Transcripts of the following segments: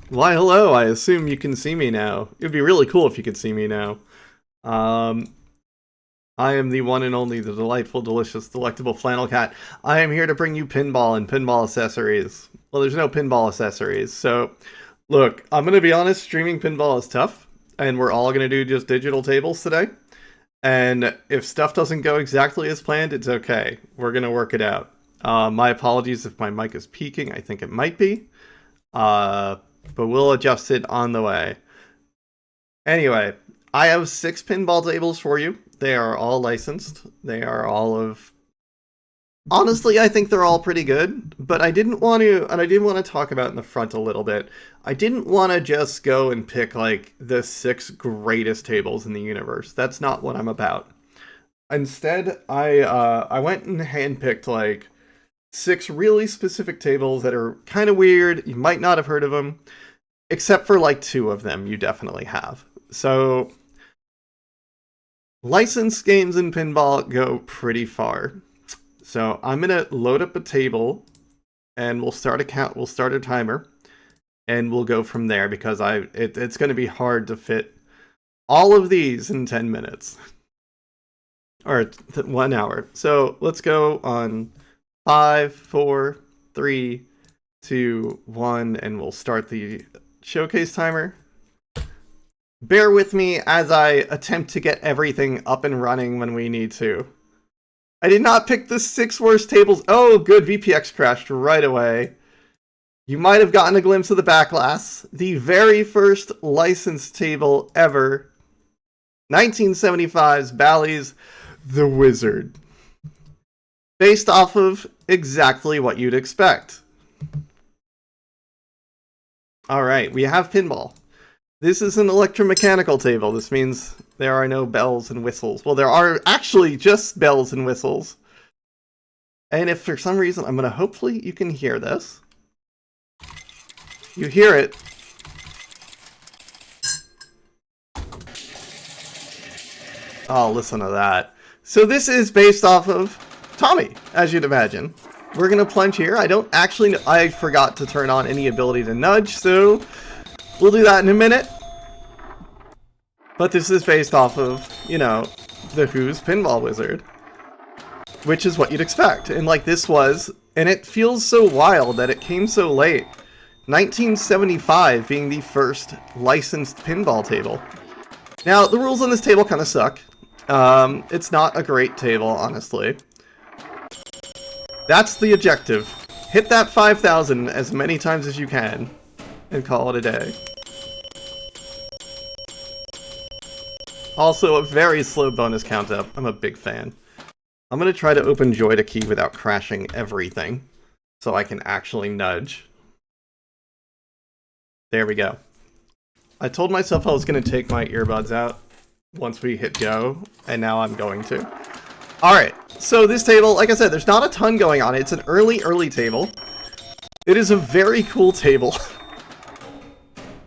Why, hello, I assume you can see me now. It would be really cool if you could see me now. Um, I am the one and only, the delightful, delicious, delectable FlannelKat. I am here to bring you pinball and pinball accessories. Well, there's no pinball accessories, so look, I'm gonna be honest, streaming pinball is tough, and we're all gonna do just digital tables today. And if stuff doesn't go exactly as planned, it's okay. We're gonna work it out. My apologies if my mic is peaking. I think it might be. Uh, but we'll adjust it on the way. Anyway, I have 6 pinball tables for you. They are all licensed. They are all of... Honestly, I think they're all pretty good, but I didn't want to, and I did want to talk about in the front a little bit. I didn't want to just go and pick, like, the 6 greatest tables in the universe. That's not what I'm about. Instead, I went and handpicked, like, 6 really specific tables that are kind of weird. You might not have heard of them. Except for, like, 2 of them, you definitely have. So, licensed games in pinball go pretty far. So, I'm gonna load up a table, and we'll start a count. We'll start a timer, and we'll go from there because it's gonna be hard to fit all of these in 10 minutes or 1 hour. So, let's go on 5, 4, 3, 2, 1, and we'll start the showcase timer. Bear with me as I attempt to get everything up and running when we need to. I did not pick the 6 worst tables. Oh, good, VPX crashed right away. You might have gotten a glimpse of the backlash. The very first licensed table ever. 1975's Bally's The Wizard. Based off of exactly what you'd expect. Alright, we have pinball. This is an electromechanical table. This means there are no bells and whistles. Well, there are actually just bells and whistles. And if for some reason, I'm going to hopefully you can hear this. You hear it. Oh, listen to that. So this is based off of Tommy, as you'd imagine. We're going to plunge here. I don't actually know. I forgot to turn on any ability to nudge, so we'll do that in a minute. But this is based off of, you know, the Who's Pinball Wizard. Which is what you'd expect. And like this was, and it feels so wild that it came so late. 1975 being the first licensed pinball table. Now, the rules on this table kind of suck. It's not a great table, honestly. That's the objective. Hit that 5,000 as many times as you can, and call it a day. Also, a very slow bonus count up. I'm a big fan. I'm going to try to open Joy to key without crashing everything, so I can actually nudge. There we go. I told myself I was going to take my earbuds out once we hit go, and now I'm going to. Alright, so this table, like I said, there's not a ton going on. It's an early table. It is a very cool table.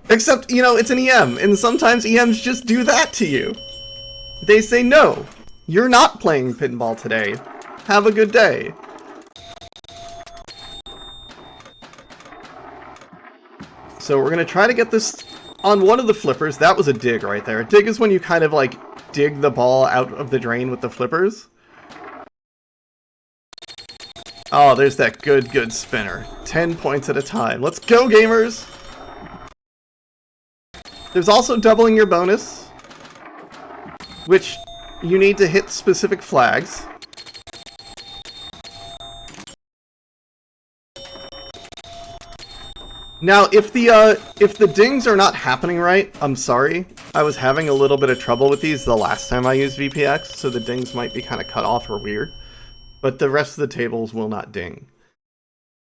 Except, you know, it's an EM, and sometimes EMs just do that to you. They say, no, you're not playing pinball today. Have a good day. So we're going to try to get this on one of the flippers. That was a dig right there. A dig is when you kind of, like, dig the ball out of the drain with the flippers. Oh, there's that good spinner. 10 points at a time. Let's go, gamers! There's also doubling your bonus, which you need to hit specific flags. Now, if the dings are not happening right, I'm sorry. I was having a little bit of trouble with these the last time I used VPX, so the dings might be kind of cut off or weird. But the rest of the tables will not ding.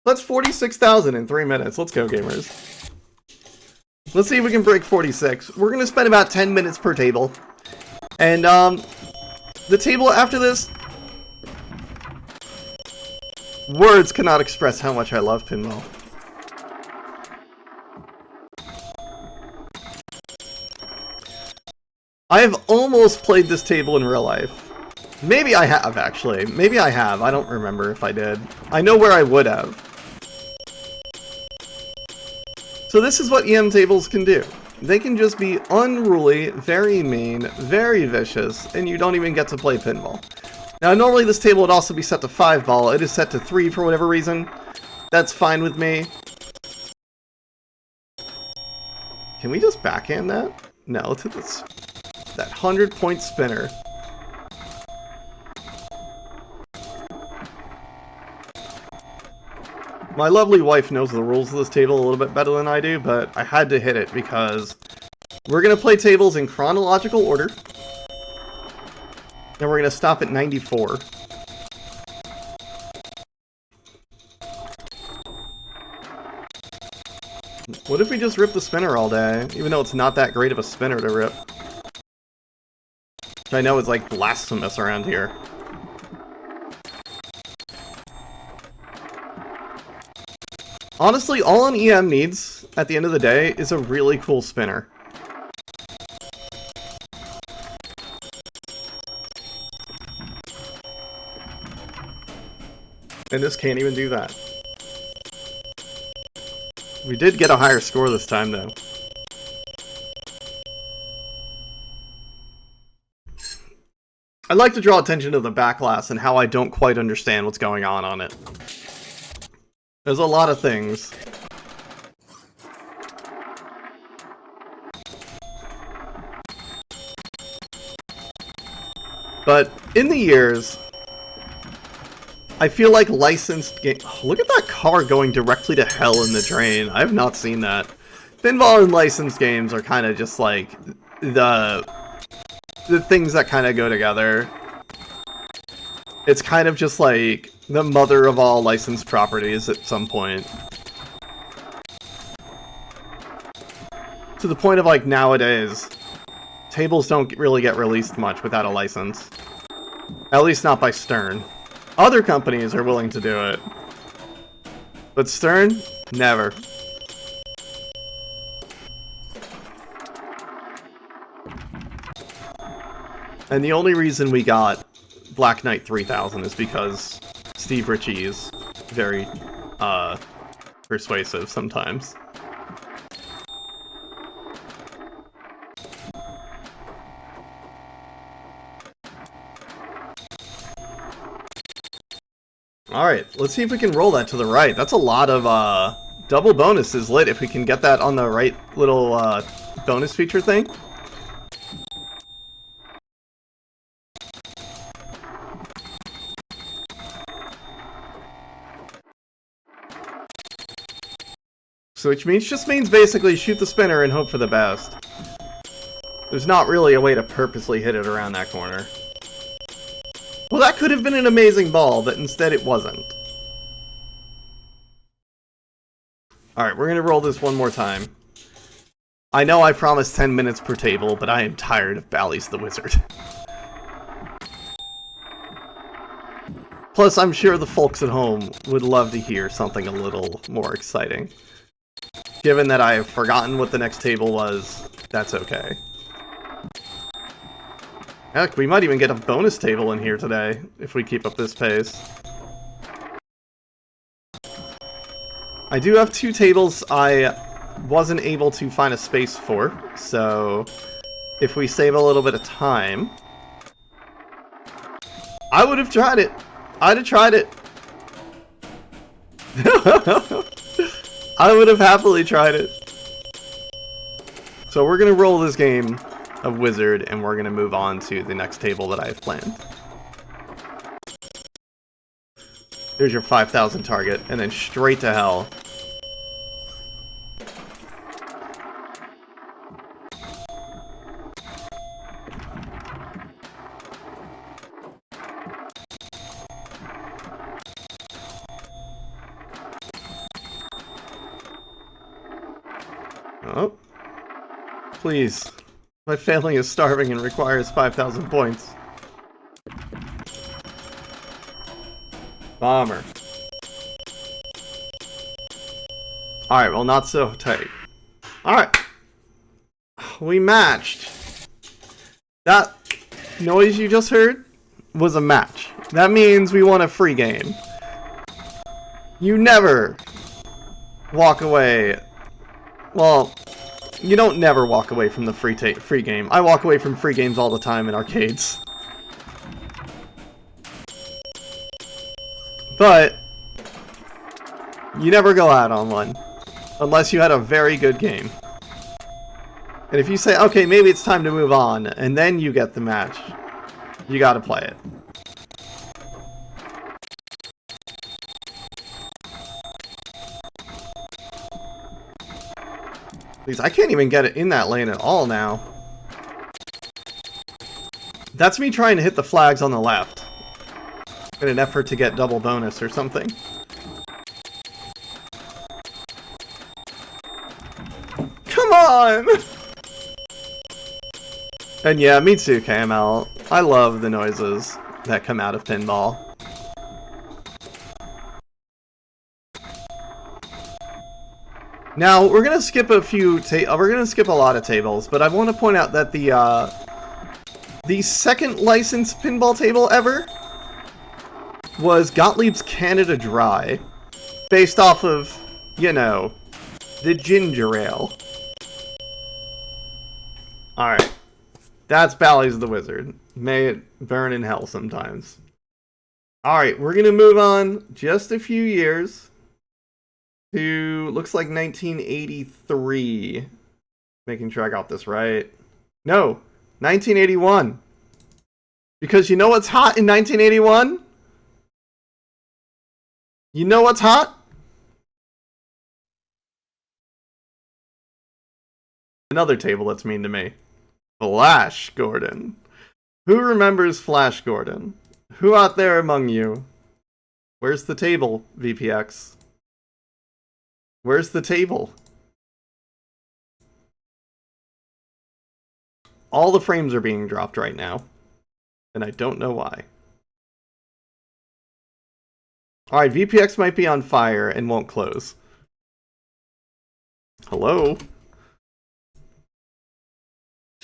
That's 46,000 in 3 minutes. Let's go, gamers. Let's see if we can break 46. We're going to spend about 10 minutes per table. And, the table after this... Words cannot express how much I love pinball. I have almost played this table in real life. Maybe I have, actually. Maybe I have. I don't remember if I did. I know where I would have. So this is what EM tables can do. They can just be unruly, very mean, very vicious, and you don't even get to play pinball. Now, normally this table would also be set to 5 ball. It is set to 3 for whatever reason. That's fine with me. Can we just backhand that? No, let's hit this, that 100-point spinner. My lovely wife knows the rules of this table a little bit better than I do, but I had to hit it because we're going to play tables in chronological order. And we're going to stop at 94. What if we just rip the spinner all day, even though it's not that great of a spinner to rip? Which I know is like blasphemous around here. Honestly, all an EM needs, at the end of the day, is a really cool spinner. And this can't even do that. We did get a higher score this time, though. I'd like to draw attention to the backlash and how I don't quite understand what's going on it. There's a lot of things. But in the years, I feel like licensed game. Look at that car going directly to hell in the drain. I have not seen that. Pinball and licensed games are kind of just like the things that kind of go together. It's kind of just like the mother of all licensed properties at some point. To the point of like nowadays, tables don't really get released much without a license. At least not by Stern. Other companies are willing to do it. But Stern, never. And the only reason we got Black Knight 3000 is because Steve Ritchie is very, persuasive sometimes. Alright, let's see if we can roll that to the right. That's a lot of, double bonuses lit if we can get that on the right little, bonus feature thing. So which just means basically shoot the spinner and hope for the best. There's not really a way to purposely hit it around that corner. Well, that could have been an amazing ball, but instead it wasn't. Alright, we're gonna roll this one more time. I know I promised 10 minutes per table, but I am tired of Bally's the Wizard. Plus, I'm sure the folks at home would love to hear something a little more exciting. Given that I have forgotten what the next table was, that's okay. Heck, we might even get a bonus table in here today, if we keep up this pace. I do have 2 tables I wasn't able to find a space for, so if we save a little bit of time... I would have tried it! I'd have tried it! I would have happily tried it. So we're gonna roll this game of Wizard, and we're gonna move on to the next table that I have planned. There's your 5,000 target, and then straight to hell. Oh. Please. My family is starving and requires 5,000 points. Bomber. Alright, well, not so tight. Alright. We matched. That noise you just heard was a match. That means we won a free game. You never walk away Well, you don't never walk away from the free game. I walk away from free games all the time in arcades. But you never go out on one unless you had a very good game. And if you say, okay, maybe it's time to move on, and then you get the match, you gotta play it. Please, I can't even get it in that lane at all now. That's me trying to hit the flags on the left in an effort to get double bonus or something. Come on! And yeah, me too, KML. I love the noises that come out of pinball. Now, we're gonna skip a lot of tables, but I want to point out that the second licensed pinball table ever was Gottlieb's Canada Dry, based off of, you know, the ginger ale. Alright. That's Bally's the Wizard. May it burn in hell sometimes. Alright, we're gonna move on just a few years to, looks like 1983. Making sure I got this right. No, 1981. Because you know what's hot in 1981? You know what's hot? Another table that's mean to me. Flash Gordon. Who remembers Flash Gordon? Who out there among you? Where's the table, VPX? Where's the table? All the frames are being dropped right now, and I don't know why. Alright, VPX might be on fire and won't close. Hello?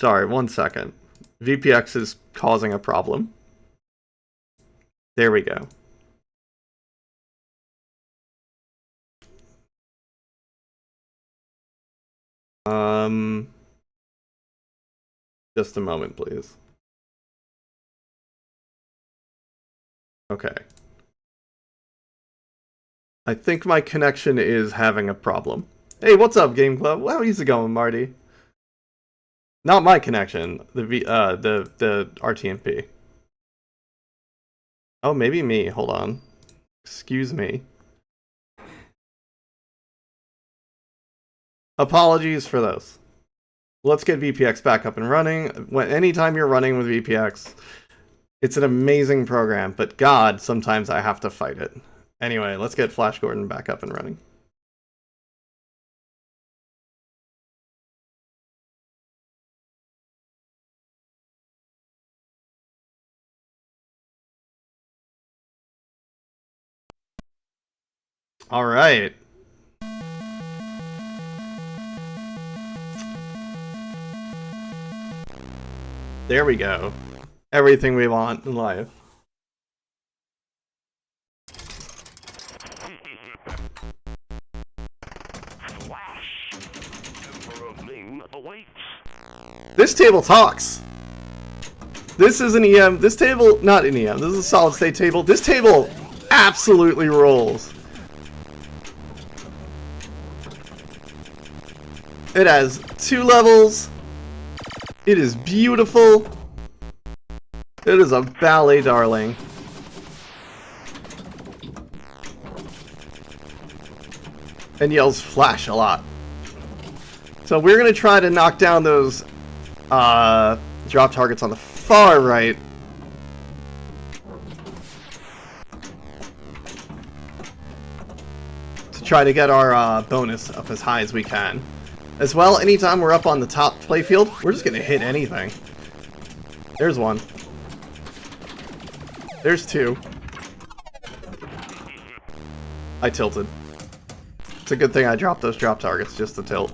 Sorry, 1 second. VPX is causing a problem. There we go. Just a moment, please. Okay. I think my connection is having a problem. Hey, what's up, Game Club? How's it going, Marty? Not my connection. The RTMP. Oh, maybe me. Hold on. Excuse me. Apologies for those. Let's get VPX back up and running. Anytime you're running with VPX, it's an amazing program, but God, sometimes I have to fight it. Anyway, let's get Flash Gordon back up and running. All right. There we go. Everything we want in life. This table talks. This is an EM. This table, not an EM. This is a solid state table. This table absolutely rolls. It has 2 levels. It is beautiful. It is a ballet darling. And yells flash a lot. So we're going to try to knock down those drop targets on the far right. To try to get our bonus up as high as we can. As well, anytime we're up on the top playfield, we're just going to hit anything. There's one. There's 2. I tilted. It's a good thing I dropped those drop targets just to tilt.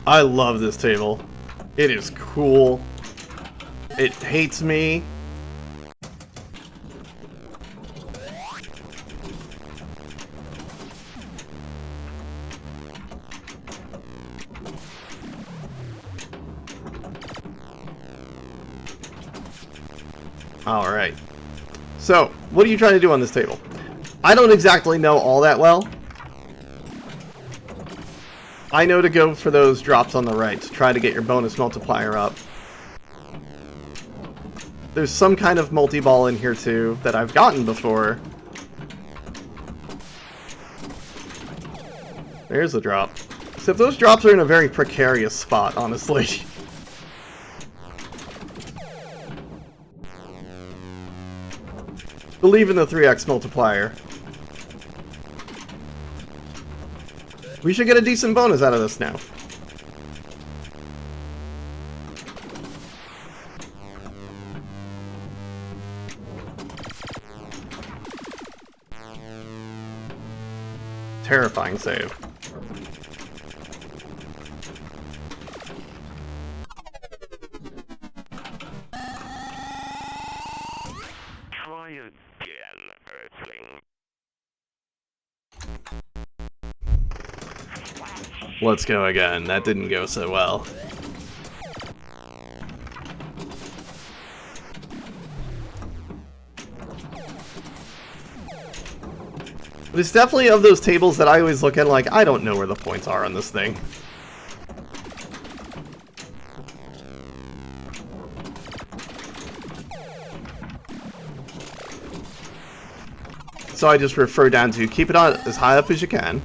I love this table. It is cool. It hates me. Alright. So, what are you trying to do on this table? I don't exactly know all that well. I know to go for those drops on the right to try to get your bonus multiplier up. There's some kind of multi-ball in here too that I've gotten before. There's a drop. Except those drops are in a very precarious spot, honestly. Believe in the 3x multiplier. We should get a decent bonus out of this now. Terrifying save. Try again, Earthling. Let's go again. That didn't go so well. But it's definitely of those tables that I always look at like, I don't know where the points are on this thing. So I just refer down to keep it on as high up as you can.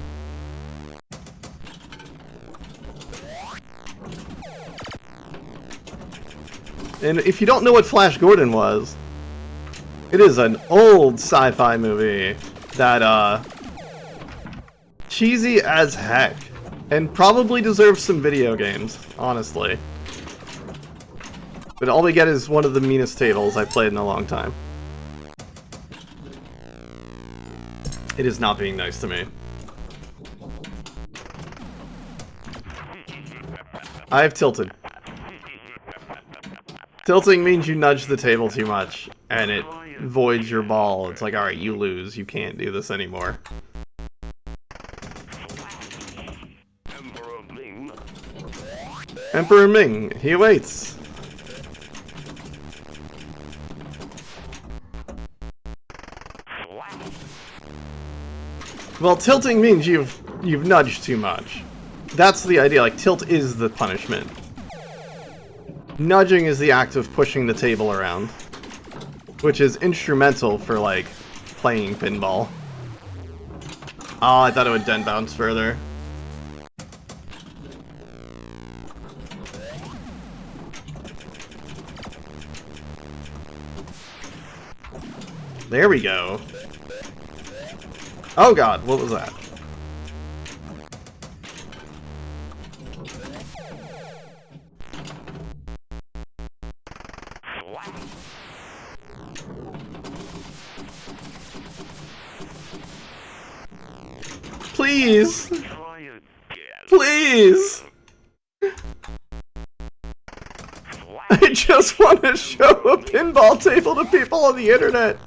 And if you don't know what Flash Gordon was, it is an old sci-fi movie that, cheesy as heck, and probably deserves some video games, honestly. But all we get is one of the meanest tables I've played in a long time. It is not being nice to me. I have tilted. Tilting means you nudge the table too much, and it voids your ball. It's like, alright, you lose. You can't do this anymore. Emperor Ming, he awaits. Well, tilting means you've nudged too much. That's the idea, like, tilt is the punishment. Nudging is the act of pushing the table around, which is instrumental for, like, playing pinball. Oh, I thought it would den bounce further. There we go. Oh god, what was that? Please! Please! I just want to show a pinball table to people on the internet!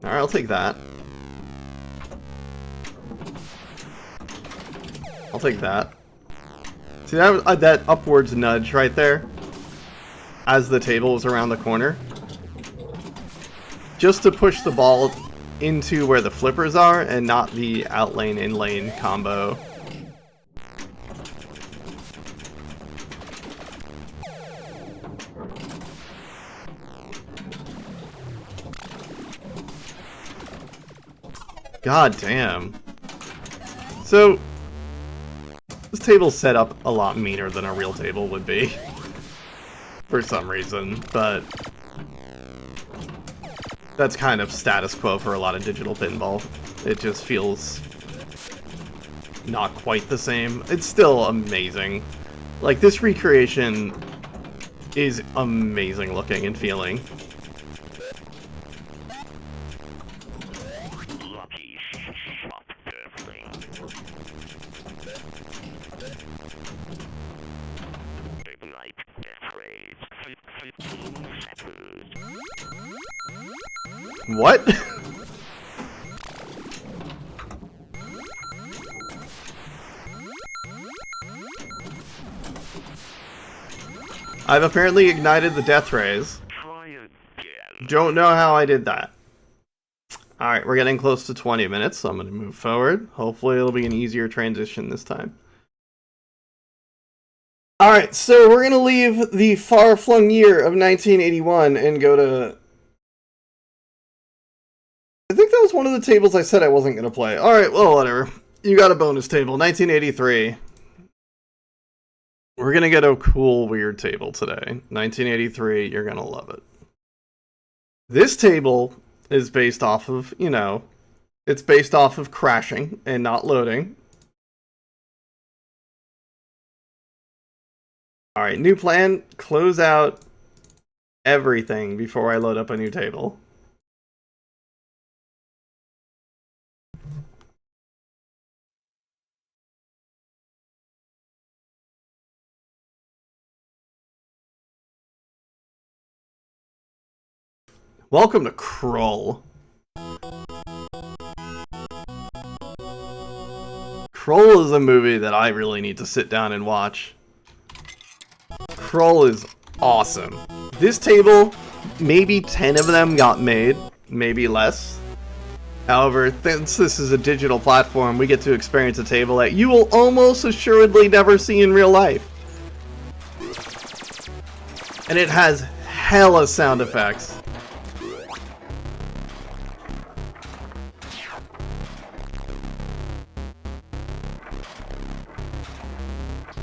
Alright, I'll take that. I'll take that. See that upwards nudge right there? As the table was around the corner? Just to push the ball into where the flippers are and not the outlane in-lane combo. God damn. So, this table's set up a lot meaner than a real table would be. For some reason, but that's kind of status quo for a lot of digital pinball. It just feels not quite the same. It's still amazing. Like, this recreation is amazing looking and feeling. Lucky shot, Earthling. Ignite death rays. 15 seconds. What? I've apparently ignited the death rays. Try again. Don't know how I did that. Alright, we're getting close to 20 minutes, so I'm going to move forward. Hopefully it'll be an easier transition this time. Alright, so we're going to leave the far-flung year of 1981 and go to... I think that was one of the tables I said I wasn't going to play. Alright, well, whatever. You got a bonus table. 1983. We're going to get a cool, weird table today. 1983, you're going to love it. This table is based off of, you know, it's based off of crashing and not loading. Alright, new plan. Close out everything before I load up a new table. Welcome to Krull. Krull is a movie that I really need to sit down and watch. Krull is awesome. This table, maybe 10 of them got made, maybe less. However, since this is a digital platform, we get to experience a table that you will almost assuredly never see in real life. And it has hella sound effects.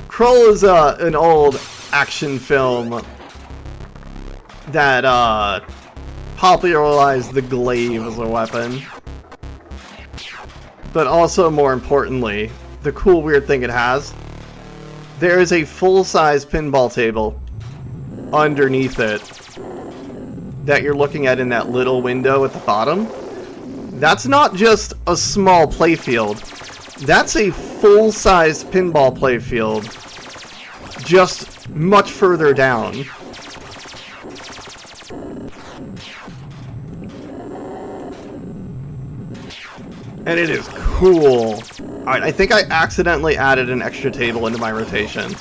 Krull is an old action film that popularized the glaive as a weapon. But also, more importantly, the cool weird thing it has, there is a full-size pinball table underneath it that you're looking at in that little window at the bottom. That's not just a small playfield. That's a full-size pinball playfield, just much further down. And it is cool. Alright, I think I accidentally added an extra table into my rotation.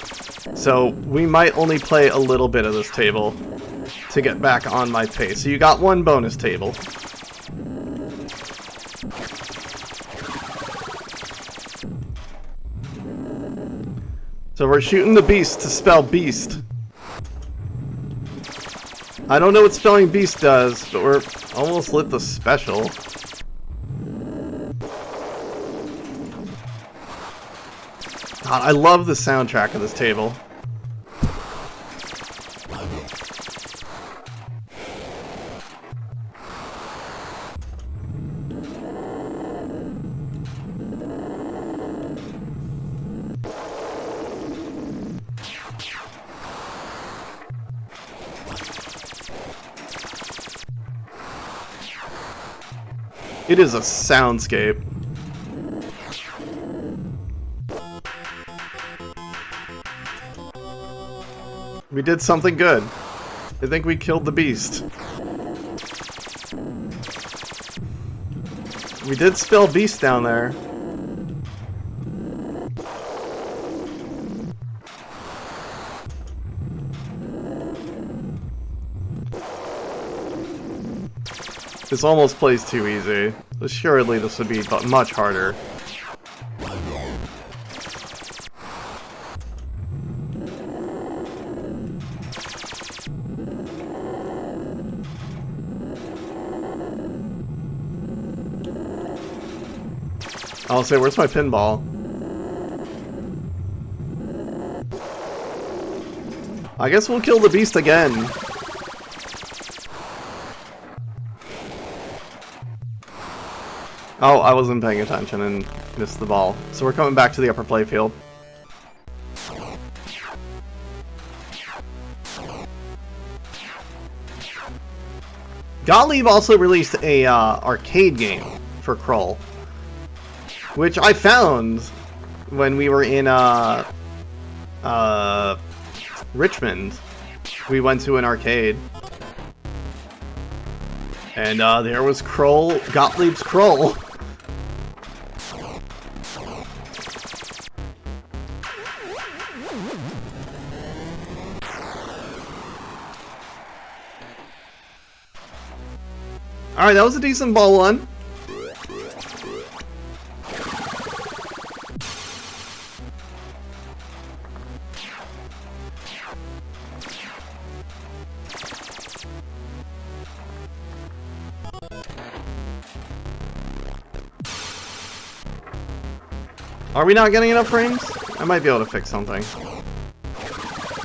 So we might only play a little bit of this table to get back on my pace. So you got one bonus table. So we're shooting the beast to spell beast. I don't know what spelling beast does, but we're almost lit the special. God, I love the soundtrack of this table. It is a soundscape. We did something good. I think we killed the beast. We did spell beast down there. This almost plays too easy. Assuredly, this would be much harder. I'll say, where's my pinball? I guess we'll kill the beast again. Oh, I wasn't paying attention and Missed the ball. So we're coming back to the upper playfield. Gottlieb also released a arcade game for Kroll, which I found when we were in Richmond. We went to an arcade, and there was Kroll, Gottlieb's Kroll. Alright, that was a decent ball one. Are we not getting enough frames? I might be able to fix something.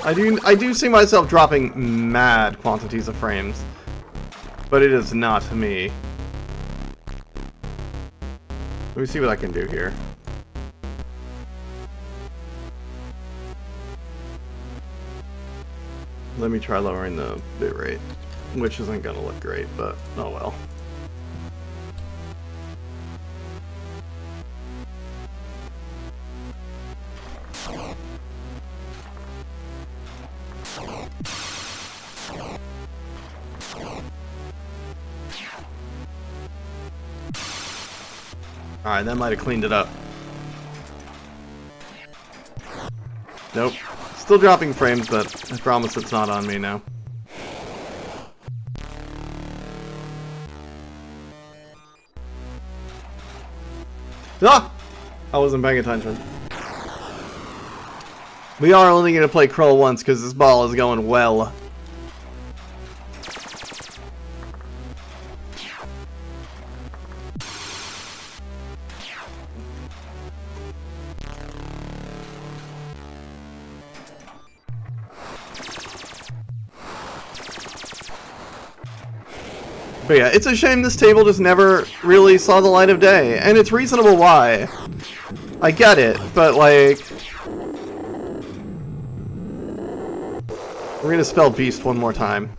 I do see myself dropping mad quantities of frames, but it is not me. Let me see what I can do here. Let me try lowering the bitrate, which isn't gonna look great, but oh well. Alright, that might have cleaned it up. Nope. Still dropping frames, but I promise it's not on me now. Ah! I wasn't paying attention. We are only going to play Kroll once because this ball is going well. But yeah, it's a shame this table just never really saw the light of day, and it's reasonable why. I get it, but like... We're gonna spell beast one more time.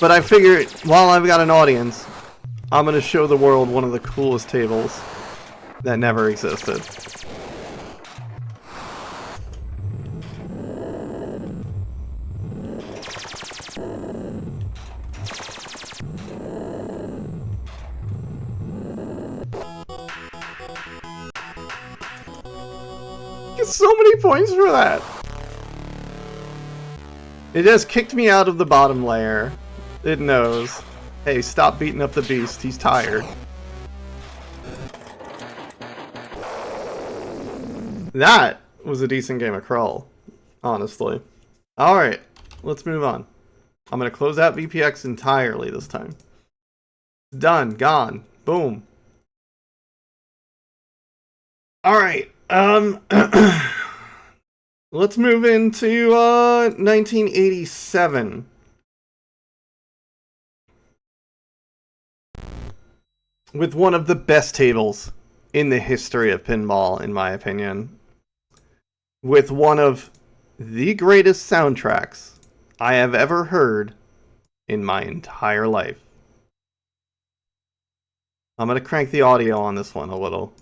But I figured, while I've got an audience, I'm gonna show the world one of the coolest tables that never existed. Get so many points for that! It just kicked me out of the bottom layer. It knows. Hey, stop beating up the beast, he's tired. That was a decent game of Kroll, honestly. Alright, let's move on. I'm going to close out VPX entirely this time. Done, gone, boom. Alright, let's move into 1987. With one of the best tables in the history of pinball, in my opinion. With one of the greatest soundtracks I have ever heard in my entire life. I'm going to crank the audio on this one a little.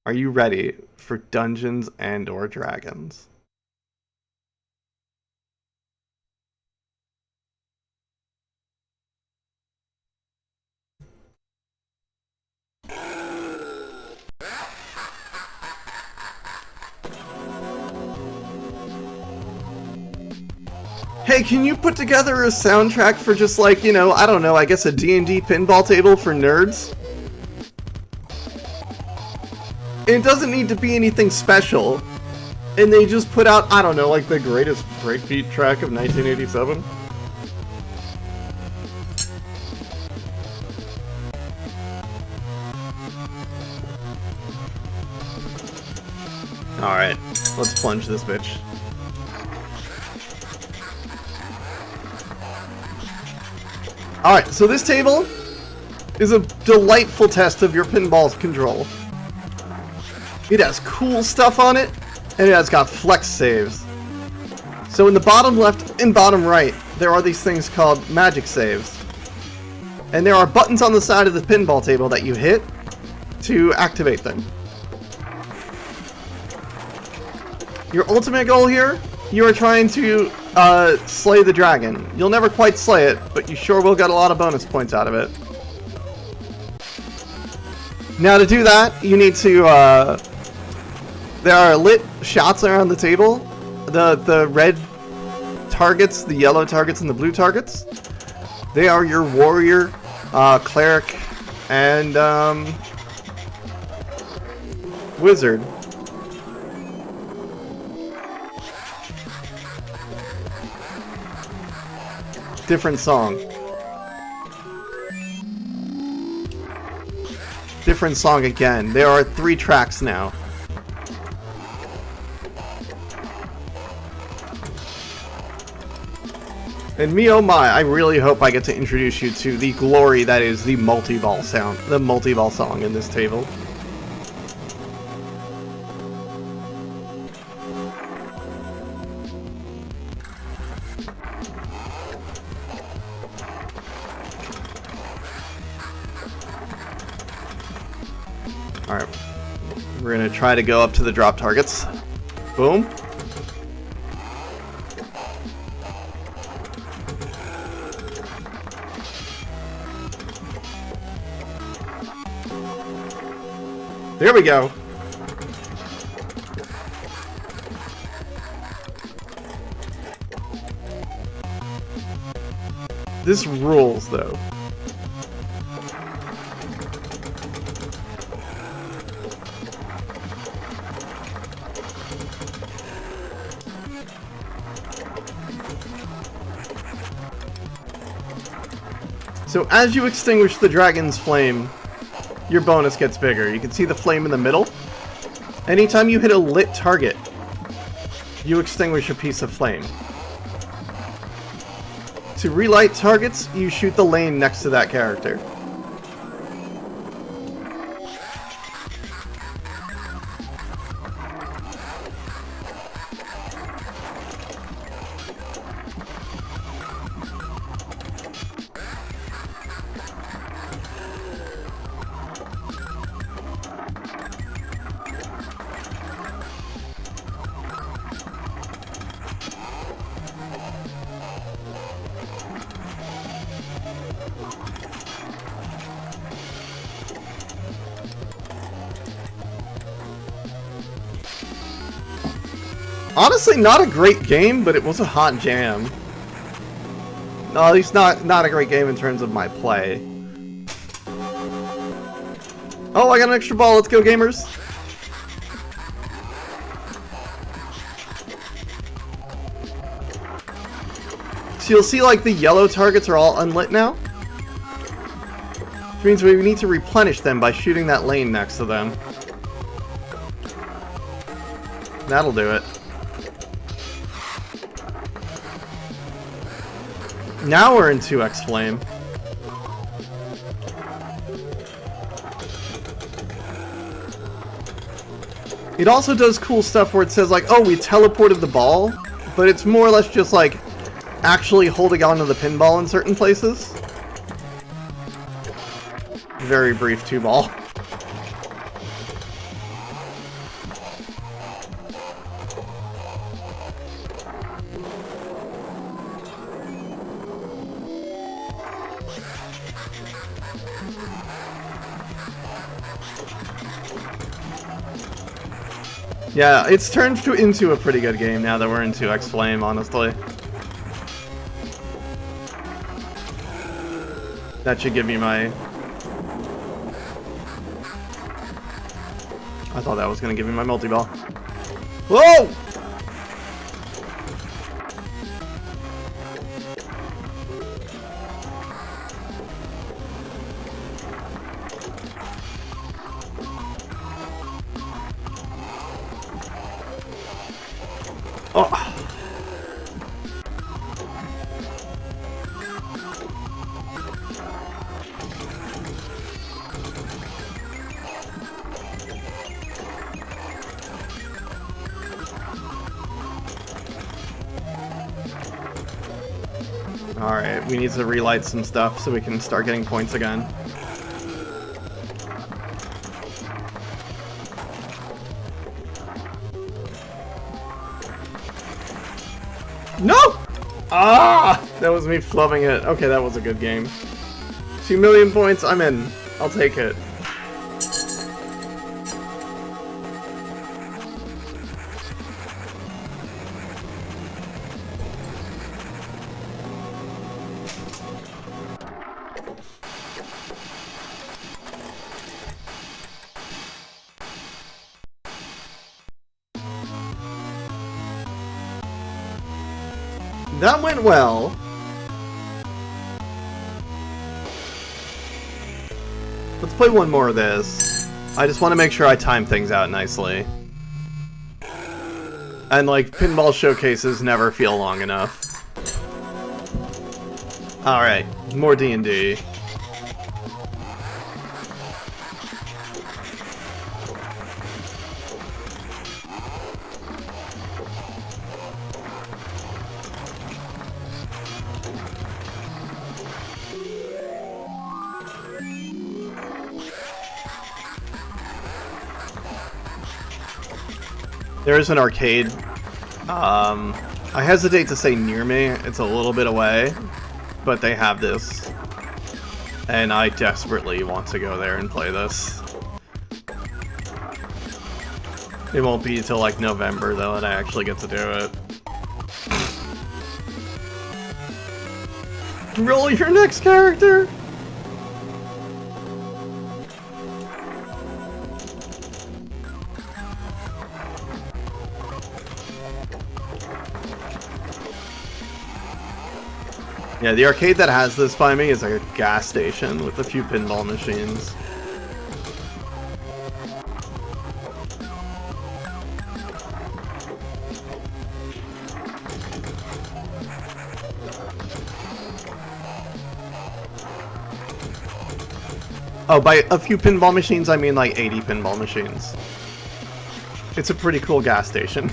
Are you ready for Dungeons and or Dragons? Hey, can you put together a soundtrack for just like, you know, I don't know, I guess a D&D pinball table for nerds? It doesn't need to be anything special. And they just put out, I don't know, like the greatest breakbeat track of 1987? Alright, let's plunge this bitch. Alright, so this table is a delightful test of your pinball's control. It has cool stuff on it, and it has got flex saves. So in the bottom left and bottom right, there are these things called magic saves. And there are buttons on the side of the pinball table that you hit to activate them. Your ultimate goal here, you are trying to slay the dragon. You'll never quite slay it, but you sure will get a lot of bonus points out of it. Now to do that, you need to, there are lit shots around the table. The red targets, the yellow targets, and the blue targets. They are your warrior, cleric, and wizard. Different song. Different song again. There are 3 tracks now. And me oh my, I really hope I get to introduce you to the glory that is the multi-ball sound, the multi-ball song in this table. Alright, we're gonna try to go up to the drop targets. Boom. There we go. This rules, though. So as you extinguish the dragon's flame, your bonus gets bigger. You can see the flame in the middle. Anytime you hit a lit target, you extinguish a piece of flame. To relight targets, you shoot the lane next to that character. Honestly, not a great game, but it was a hot jam. No, at least not a great game in terms of my play. Oh, I got an extra ball. Let's go, gamers. So you'll see, like, the yellow targets are all unlit now. Which means we need to replenish them by shooting that lane next to them. That'll do it. Now we're in 2x flame. It also does cool stuff where it says like, oh, we teleported the ball, but it's more or less just like actually holding onto the pinball in certain places. Very brief 2-ball. Yeah, it's turned into a pretty good game now that we're in 2x Flame, honestly. That should give me my... I thought that was going to give me my multi-ball. Whoa! Oh. Alright, we need to relight some stuff so we can start getting points again. No! Ah! That was me flubbing it. Okay, that was a good game. 2 million points, I'm in. I'll take it. That went well. Let's play one more of this. I just want to make sure I time things out nicely. And like, pinball showcases never feel long enough. Alright, more D&D. There is an arcade. I hesitate to say near me. It's a little bit away, but they have this. And I desperately want to go there and play this. It won't be until like November though that I actually get to do it. Roll your next character! Yeah, the arcade that has this by me is like a gas station with a few pinball machines. Oh, by a few pinball machines, I mean like 80 pinball machines. It's a pretty cool gas station.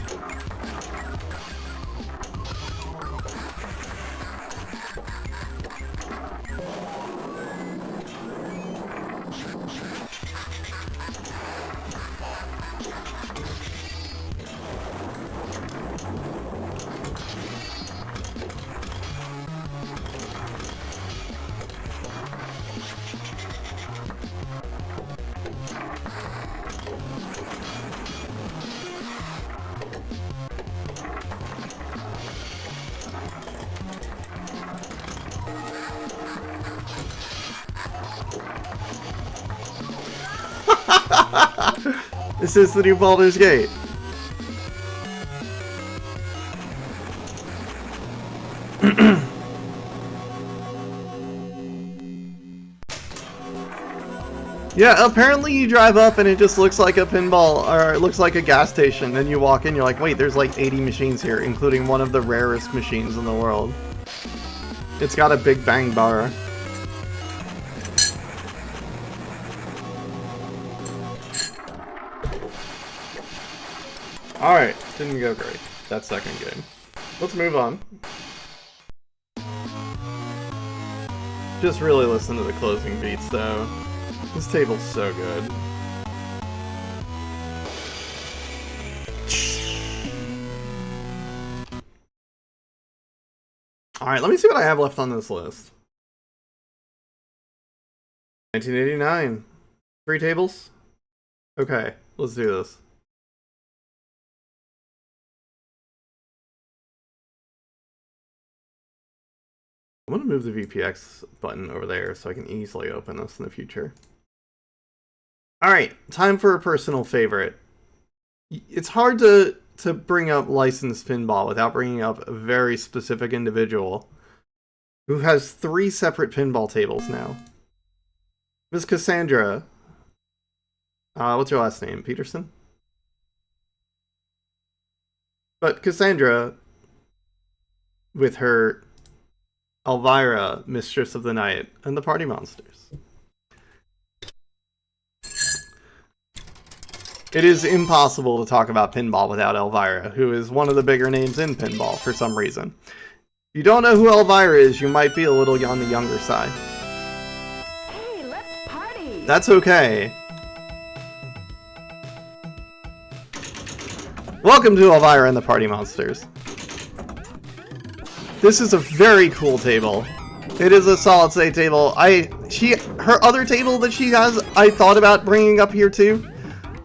This is the new Baldur's Gate. Yeah, apparently you drive up and it just looks like a pinball, or it looks like a gas station. Then you walk in, you're like, wait, there's like 80 machines here, including one of the rarest machines in the world. It's got a big bang bar. Alright, didn't go great, that second game. Let's move on. Just really listen to the closing beats, though. This table's so good. Alright, let me see what I have left on this list. 1989. 3 tables? Okay, let's do this. I'm gonna move the VPX button over there so I can easily open this in the future. Alright, time for a personal favorite. It's hard to bring up licensed pinball without bringing up a very specific individual who has 3 separate pinball tables now. Miss Cassandra. What's your last name? Peterson? But Cassandra, with her Elvira, Mistress of the Night, and the Party Monsters. It is impossible to talk about pinball without Elvira, who is one of the bigger names in pinball for some reason. If you don't know who Elvira is, you might be a little on the younger side. Hey, let's party! That's okay. Welcome to Elvira and the Party Monsters. This is a very cool table. It is a solid state table. Her other table that she has, I thought about bringing up here too,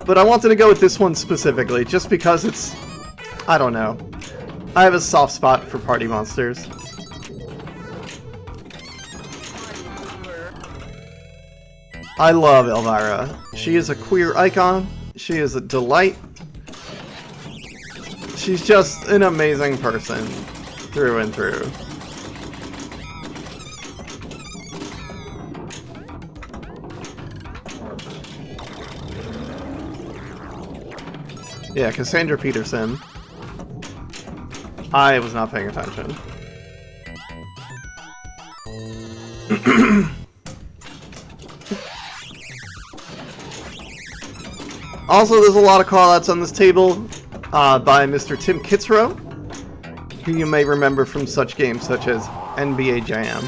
but I wanted to go with this one specifically, just because it's, I don't know. I have a soft spot for Party Monsters. I love Elvira. She is a queer icon. She is a delight. She's just an amazing person through and through. Yeah, Cassandra Peterson. I was not paying attention. Also, there's a lot of callouts on this table by Mr. Tim Kitzrow, who you may remember from such games such as NBA Jam.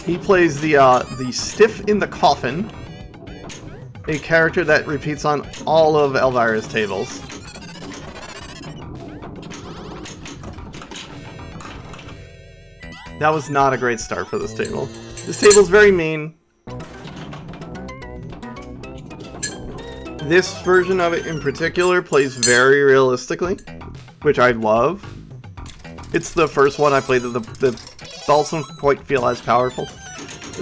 He plays the Stiff in the Coffin, a character that repeats on all of Elvira's tables. That was not a great start for this table. This table's very mean. This version of it in particular plays very realistically, which I love. It's the first one I played that the balls don't quite feel as powerful.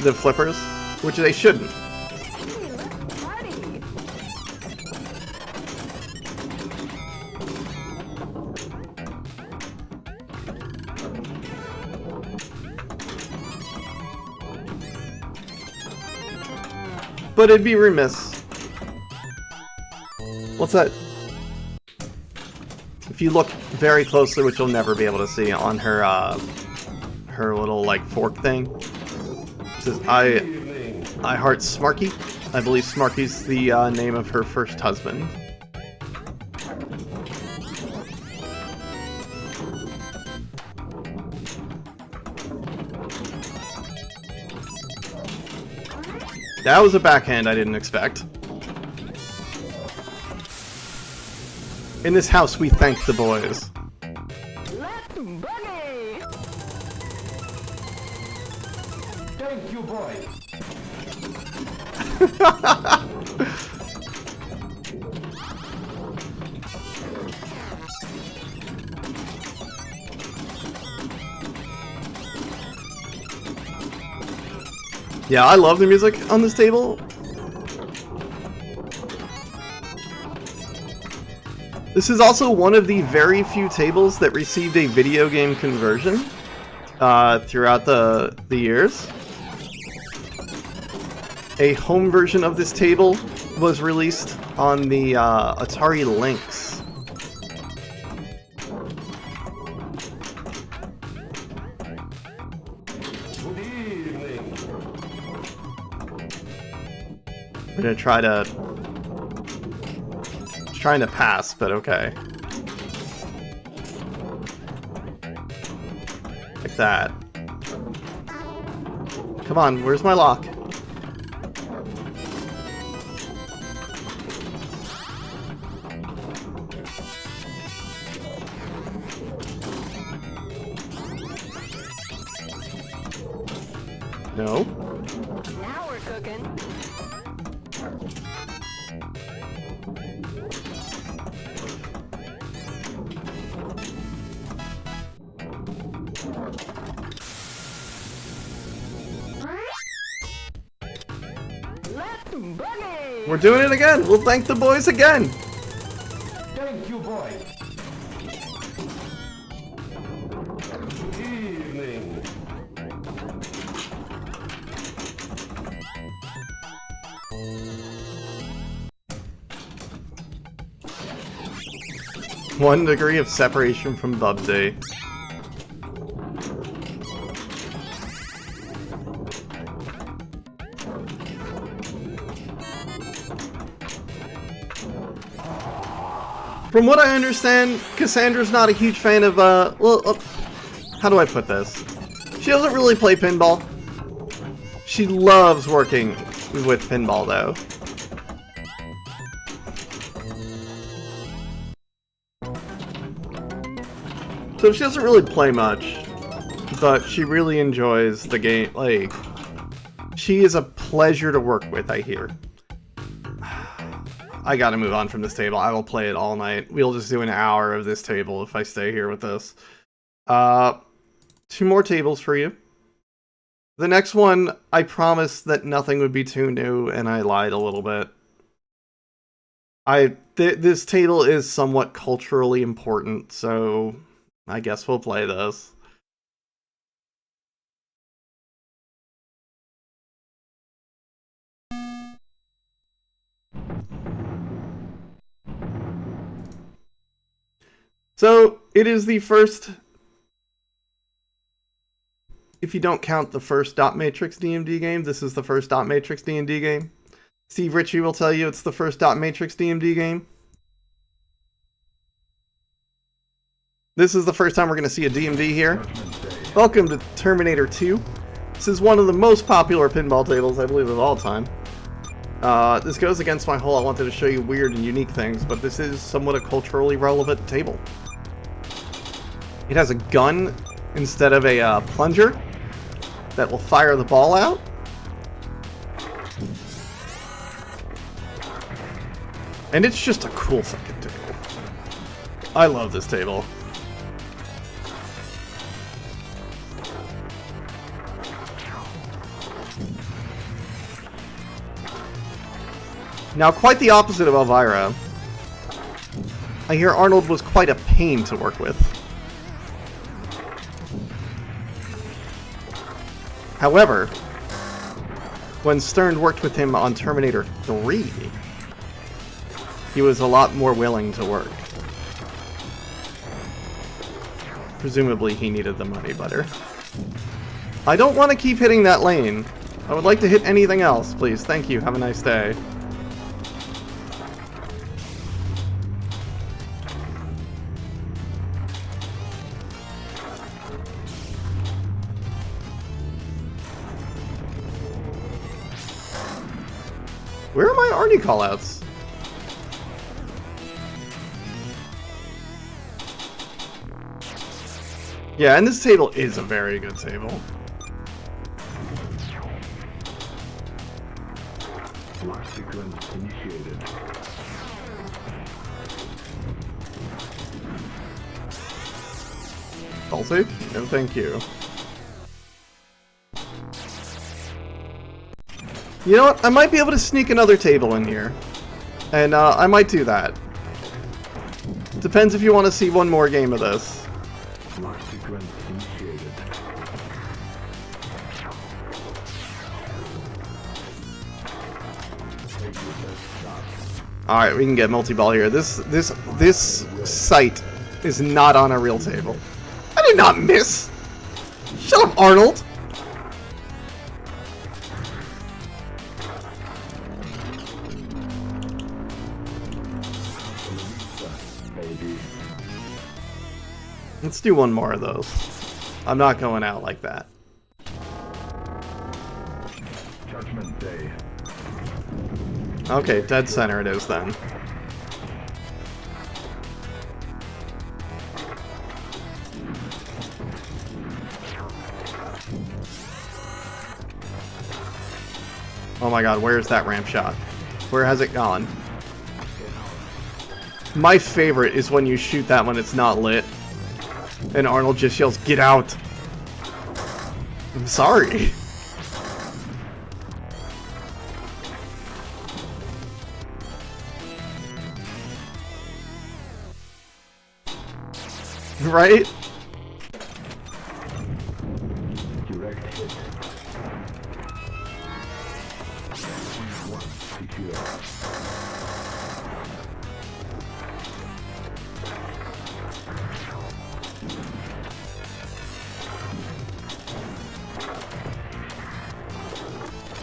The flippers, which they shouldn't. Hey, let's party! But it'd be remiss. What's that? If you look very closely, which you'll never be able to see on her her little like fork thing, it says I heart Smarky. I believe Smarky's the name of her first husband. That was a backhand I didn't expect. In this house, we thank the boys. Let's boogie! Thank you, boy. Yeah, I love the music on this table. This is also one of the very few tables that received a video game conversion throughout the years. A home version of this table was released on the Atari Lynx. Good evening. We're gonna try to... trying to pass, but okay. Like that. Come on, where's my lock? No. Now we're cooking. Let's boogie! We're doing it again! We'll thank the boys again! Thank you, boy. Good evening. One degree of separation from Bubsy. From what I understand, Cassandra's not a huge fan of, well, how do I put this? She doesn't really play pinball. She loves working with pinball, though. So she doesn't really play much, but she really enjoys the game. Like, she is a pleasure to work with, I hear. I gotta move on from this table. I will play it all night. We'll just do an hour of this table if I stay here with this. 2 more tables for you. The next one, I promised that nothing would be too new, and I lied a little bit. This table is somewhat culturally important, so I guess we'll play this. So, it is the first, if you don't count the first Dot Matrix DMD game, this is the first Dot Matrix DMD game. Steve Ritchie will tell you it's the first Dot Matrix DMD game. This is the first time we're going to see a DMD here. Welcome to Terminator 2. This is one of the most popular pinball tables, I believe, of all time. This goes against my whole I wanted to show you weird and unique things, but this is somewhat a culturally relevant table. It has a gun instead of a plunger that will fire the ball out. And it's just a cool fucking table. I love this table. Now, quite the opposite of Elvira. I hear Arnold was quite a pain to work with. However, when Stern worked with him on Terminator 3, he was a lot more willing to work. Presumably he needed the money butter. I don't want to keep hitting that lane. I would like to hit anything else, please. Thank you. Have a nice day. Where are my Arnie callouts? Yeah, and this table is a very good table. Lock sequence initiated. All safe? No, thank you. You know what? I might be able to sneak another table in here. And I might do that. Depends if you want to see one more game of this. Lock sequence initiated. Alright, we can get multi-ball here. This site is not on a real table. I did not miss! Shut up, Arnold! Let's do one more of those. I'm not going out like that. Judgment Day. Okay, dead center it is then. Oh my god, where's that ramp shot? Where has it gone? My favorite is when you shoot that when it's not lit. And Arnold just yells, "Get out!" I'm sorry. Right? Direct hit. One secure.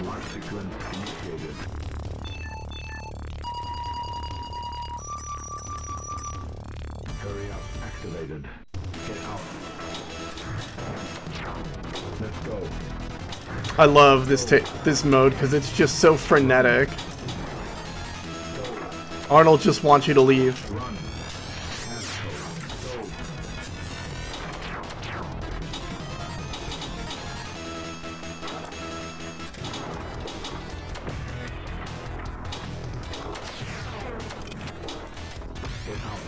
Lock sequence initiated. Deactivated. Get out. Let's go. I love this mode because it's just so frenetic. Arnold just wants you to leave. Run. Cancel. Go. Get out.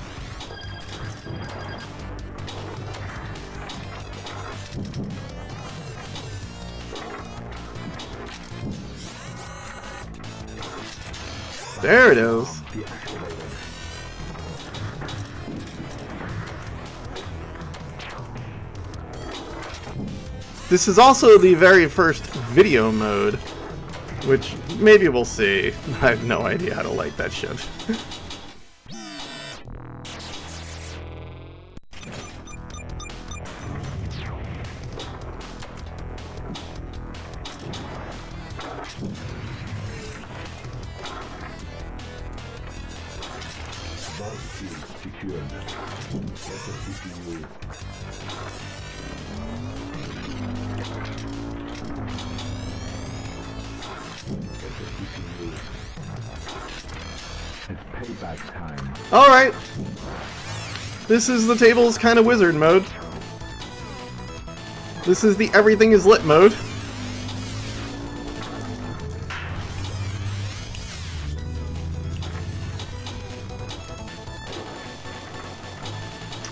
There it is. Deactivated. This is also the very first video mode, which maybe we'll see. I have no idea how to light that shit. Vault field secured. Get the CPU. Get the CPU. It's payback time. Alright. This is the table's kind of wizard mode. This is the everything is lit mode.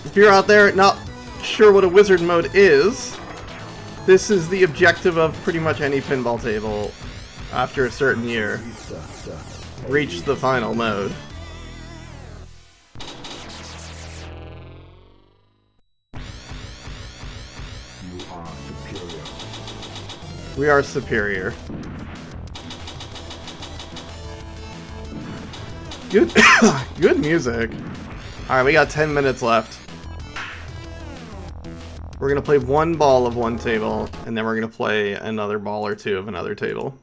If you're out there not sure what a wizard mode is, this is the objective of pretty much any pinball table after a certain year. Reach the final mode. You are superior. We are superior. Good, good music. Alright, we got 10 minutes left. We're gonna play one ball of one table, and then we're gonna play another ball or two of another table.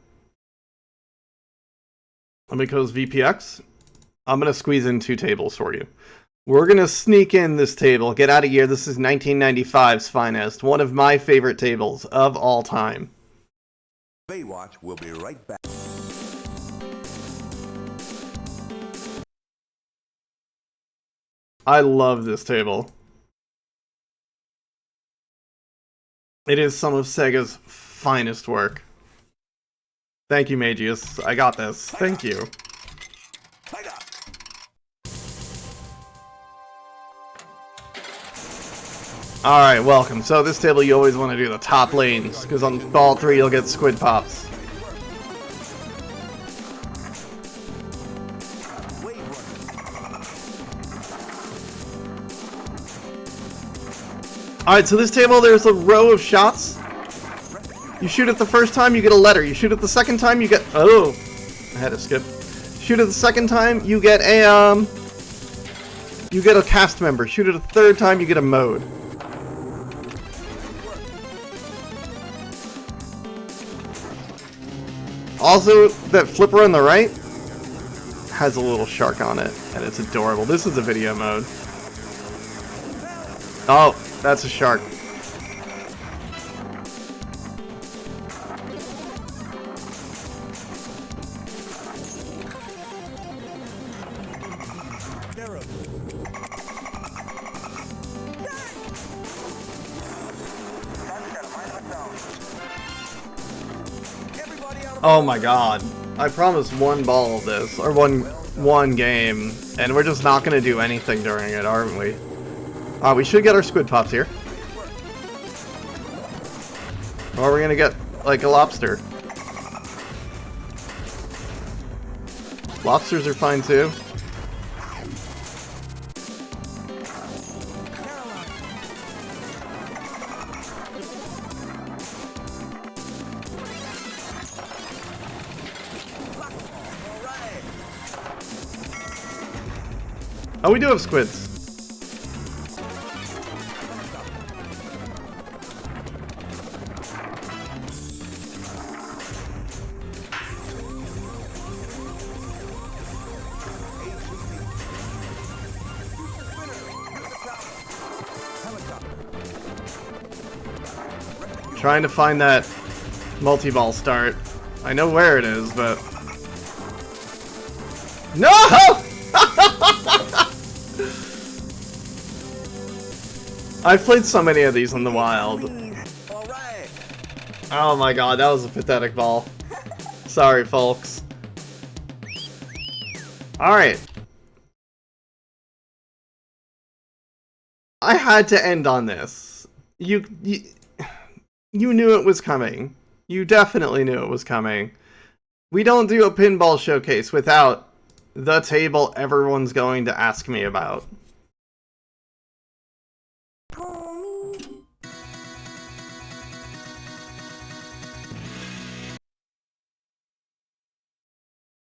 Let me close VPX. I'm gonna squeeze in two tables for you. We're gonna sneak in this table. Get out of here. This is 1995's finest. One of my favorite tables of all time. Baywatch will be right back. I love this table. It is some of Sega's finest work. Thank you, Magius. I got this. Thank you. Tiger. Alright, welcome. So this table you always want to do the top lanes, because on ball 3 you'll get squid pops. Wave runner. Alright, so this table there's a row of shots. You shoot it the first time, you get a letter. You shoot it the second time, you get... Oh! I had to skip. Shoot it the second time, you get a, you get a cast member. Shoot it a third time, you get a mode. Also, that flipper on the right has a little shark on it, and it's adorable. This is a video mode. Oh, that's a shark. Oh my god. I promised one ball of this, or one game, and we're just not gonna do anything during it, aren't we? We should get our squid pops here. Or we're gonna get, like, a lobster. Lobsters are fine too. Oh, we do have squids. Trying to find that multi-ball start. I know where it is, but... No! I've played so many of these in the wild. Alright. Oh my god, that was a pathetic ball. Sorry, folks. Alright. I had to end on this. You knew it was coming. You definitely knew it was coming. We don't do a pinball showcase without the table everyone's going to ask me about.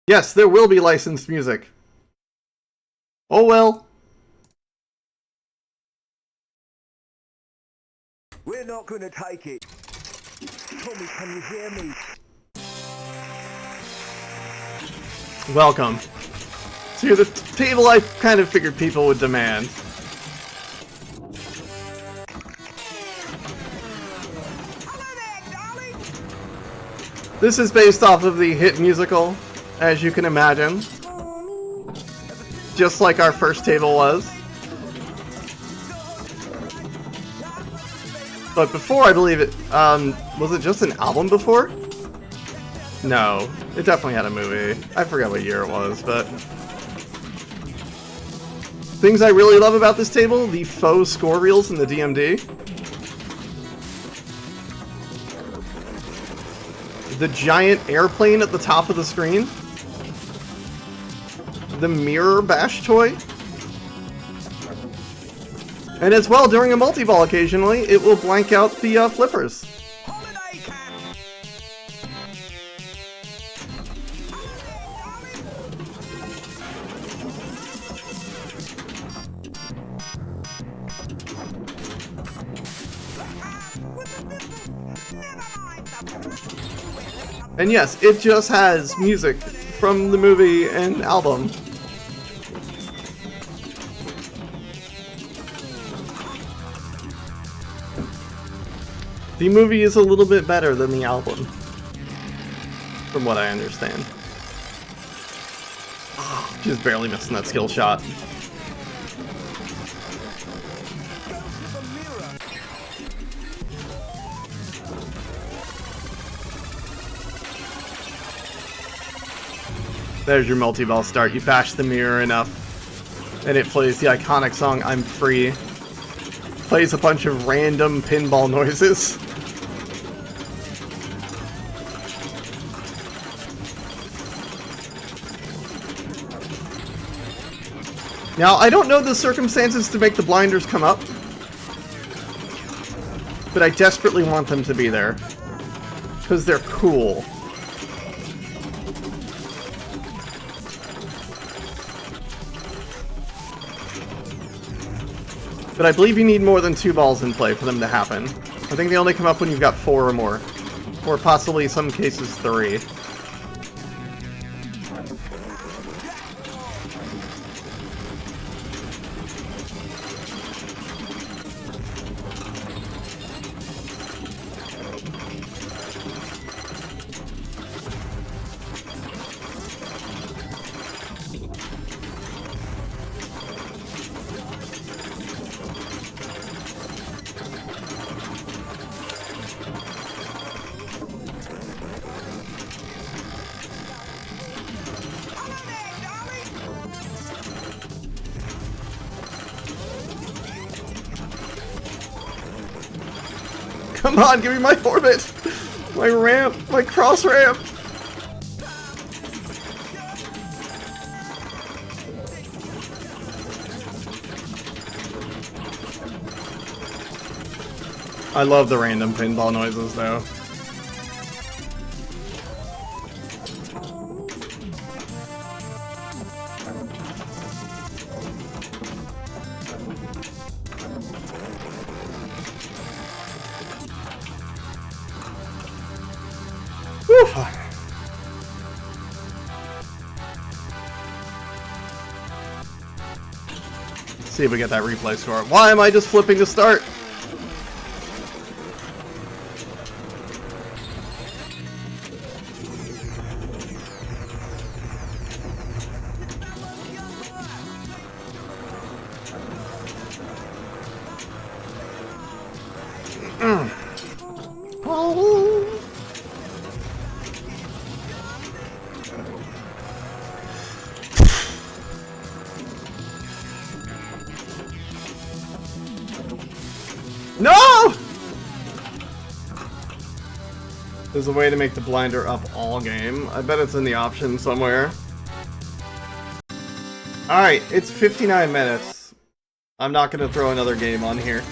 Yes, there will be licensed music. Oh well. We're not gonna take it. Tommy, can you hear me? Welcome to the table I kind of figured people would demand. This is based off of the hit musical, as you can imagine. Just like our first table was. But before, I believe it, was it just an album before? No, it definitely had a movie. I forgot what year it was, but... Things I really love about this table, the faux score reels in the DMD. The giant airplane at the top of the screen. The mirror bash toy. And as well, during a multi-ball occasionally, it will blank out the flippers. Holiday cat. And yes, it just has music from the movie and album. The movie is a little bit better than the album, from what I understand. Just barely missing that skill shot. There's your multi-ball start. You bash the mirror enough, and it plays the iconic song, I'm Free. Plays a bunch of random pinball noises. Now, I don't know the circumstances to make the blinders come up, but I desperately want them to be there, because they're cool. But I believe you need more than 2 balls in play for them to happen. I think they only come up when you've got 4 or more. Or possibly, in some cases, 3. Come on, give me my orbit! My ramp! My cross ramp! I love the random pinball noises, though. See if we get that replay score. Why am I just flipping to start? No! There's a way to make the blinder up all game. I bet it's in the options somewhere. Alright, it's 59 minutes. I'm not gonna throw another game on here.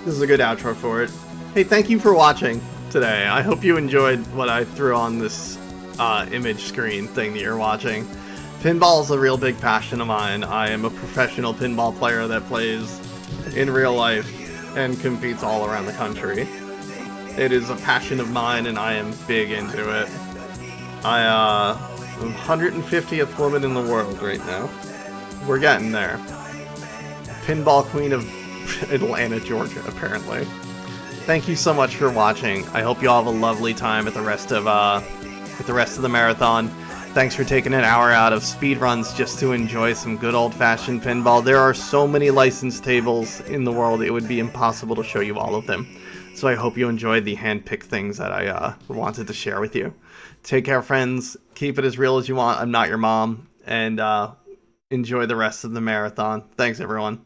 This is a good outro for it. Hey, thank you for watching today. I hope you enjoyed what I threw on this image screen thing that you're watching. Pinball is a real big passion of mine. I am a professional pinball player that plays in real life and competes all around the country. It is a passion of mine and I am big into it. I am 150th woman in the world right now. We're getting there. Pinball queen of Atlanta, Georgia, apparently. Thank you so much for watching. I hope you all have a lovely time at the rest of the marathon. Thanks for taking an hour out of speedruns just to enjoy some good old-fashioned pinball. There are so many licensed tables in the world, it would be impossible to show you all of them. So I hope you enjoyed the hand-picked things that I wanted to share with you. Take care, friends. Keep it as real as you want. I'm not your mom. And enjoy the rest of the marathon. Thanks, everyone.